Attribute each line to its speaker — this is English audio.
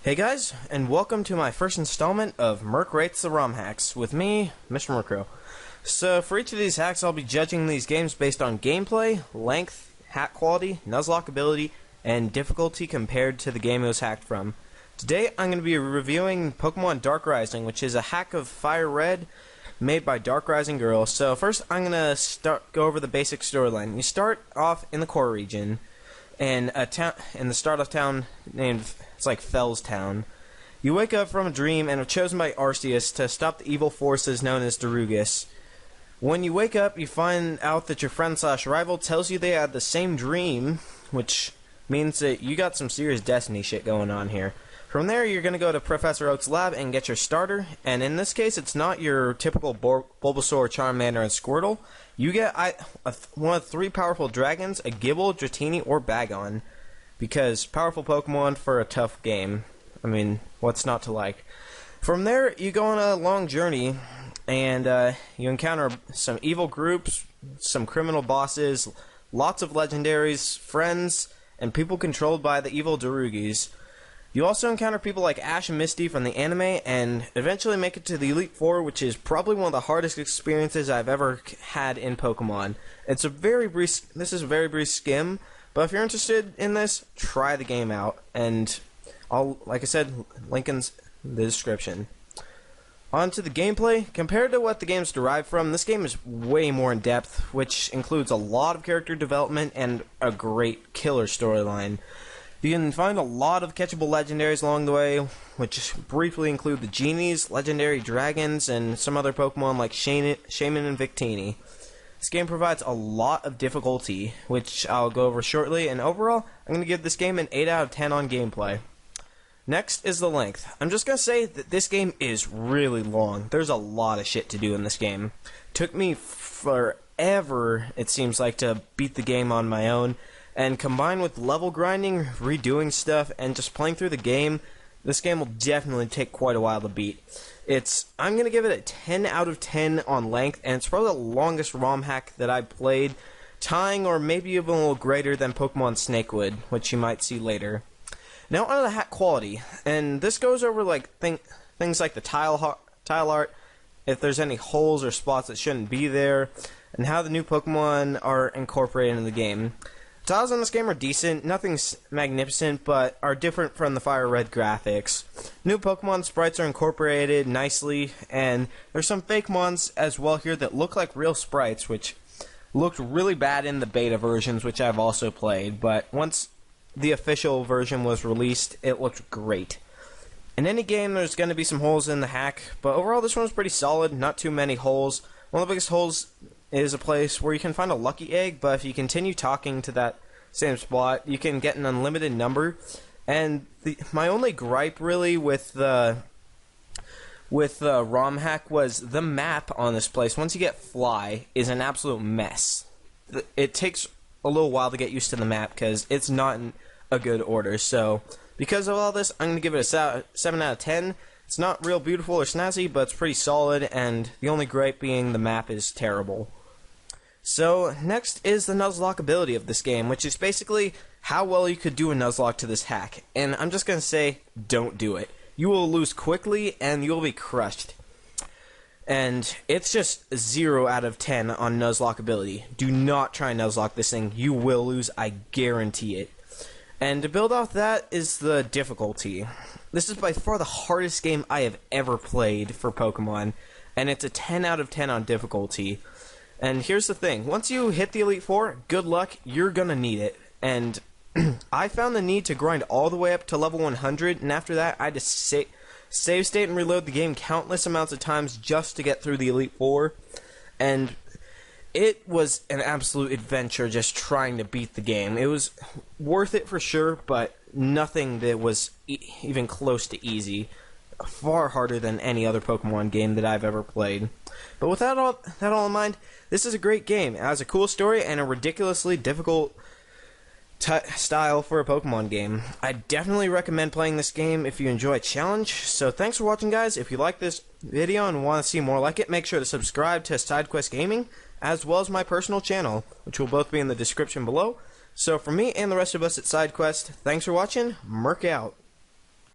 Speaker 1: Hey guys, and welcome to my first installment of Murk Rates the ROM Hacks with me, Mr. Murk. So for each of these hacks, I'll be judging these games based on gameplay, length, hack quality, Nuzlocke ability, and difficulty compared to the game it was hacked from. Today, I'm going to be reviewing Pokemon Dark Rising, which is a hack of Fire Red made by Dark Rising Girl. So first, I'm going to go over the basic storyline. You start off in the core region, in the start of town named, it's like Fells Town. You wake up from a dream and are chosen by Arceus to stop the evil forces known as Darugus. When you wake up, you find out that your friend/rival tells you they had the same dream, which means that you got some serious destiny shit going on here. From there, you're going to go to Professor Oak's lab and get your starter, and in this case, it's not your typical Bulbasaur, Charmander, and Squirtle. You get one of three powerful dragons, a Gible, Dratini, or Bagon, because powerful Pokemon for a tough game. I mean, what's not to like? From there, you go on a long journey, and you encounter some evil groups, some criminal bosses, lots of legendaries, friends, and people controlled by the evil Darugis. You also encounter people like Ash and Misty from the anime, and eventually make it to the Elite Four, which is probably one of the hardest experiences I've ever had in Pokemon. This is a very brief skim, but if you're interested in this, try the game out, and like I said, link in the description. On to the gameplay. Compared to what the game's derived from, this game is way more in depth, which includes a lot of character development and a great killer storyline. You can find a lot of catchable legendaries along the way, which briefly include the genies, legendary dragons, and some other Pokemon like Shaman and Victini. This game provides a lot of difficulty, which I'll go over shortly, and overall, I'm going to give this game an 8 out of 10 on gameplay. Next is the length. I'm just going to say that this game is really long. There's a lot of shit to do in this game. Took me forever, it seems like, to beat the game on my own. And combined with level grinding, redoing stuff, and just playing through the game, this game will definitely take quite a while to beat. I'm going to give it a 10 out of 10 on length, and it's probably the longest ROM hack that I've played, tying or maybe even a little greater than Pokemon Snakewood, which you might see later. Now on to the hack quality, and this goes over like things like the tile art, if there's any holes or spots that shouldn't be there, and how the new Pokemon are incorporated into the game. Tiles in this game are decent, nothing's magnificent, but are different from the Fire Red graphics. New Pokemon sprites are incorporated nicely, and there's some fake mons as well here that look like real sprites, which looked really bad in the beta versions, which I've also played, but once the official version was released, it looked great. In any game, there's going to be some holes in the hack, but overall this one's pretty solid, not too many holes. One of the biggest holes is a place where you can find a lucky egg, but if you continue talking to that same spot, you can get an unlimited number. And my only gripe really with the ROM hack was the map on this place, once you get Fly, is an absolute mess. It takes a little while to get used to the map because it's not in a good order. So because of all this, I'm going to give it a 7 out of 10. It's not real beautiful or snazzy, but it's pretty solid, and the only gripe being the map is terrible. So, next is the Nuzlocke ability of this game, which is basically how well you could do a Nuzlocke to this hack. And I'm just going to say, don't do it. You will lose quickly, and you will be crushed. And it's just 0 out of 10 on Nuzlocke ability. Do not try and Nuzlocke this thing. You will lose, I guarantee it. And to build off that is the difficulty. This is by far the hardest game I have ever played for Pokemon, and it's a 10 out of 10 on difficulty. And here's the thing, once you hit the Elite Four, good luck, you're gonna need it. And I found the need to grind all the way up to level 100, and after that I had to save state and reload the game countless amounts of times just to get through the Elite Four. And it was an absolute adventure just trying to beat the game. It was worth it for sure, but nothing that was even close to easy. Far harder than any other Pokemon game that I've ever played. But with that all in mind, this is a great game. It has a cool story and a ridiculously difficult style for a Pokemon game. I definitely recommend playing this game if you enjoy a challenge. So thanks for watching, guys. If you like this video and want to see more like it, make sure to subscribe to SideQuest Gaming, as well as my personal channel, which will both be in the description below. So for me and the rest of us at SideQuest, thanks for watching. Murk out.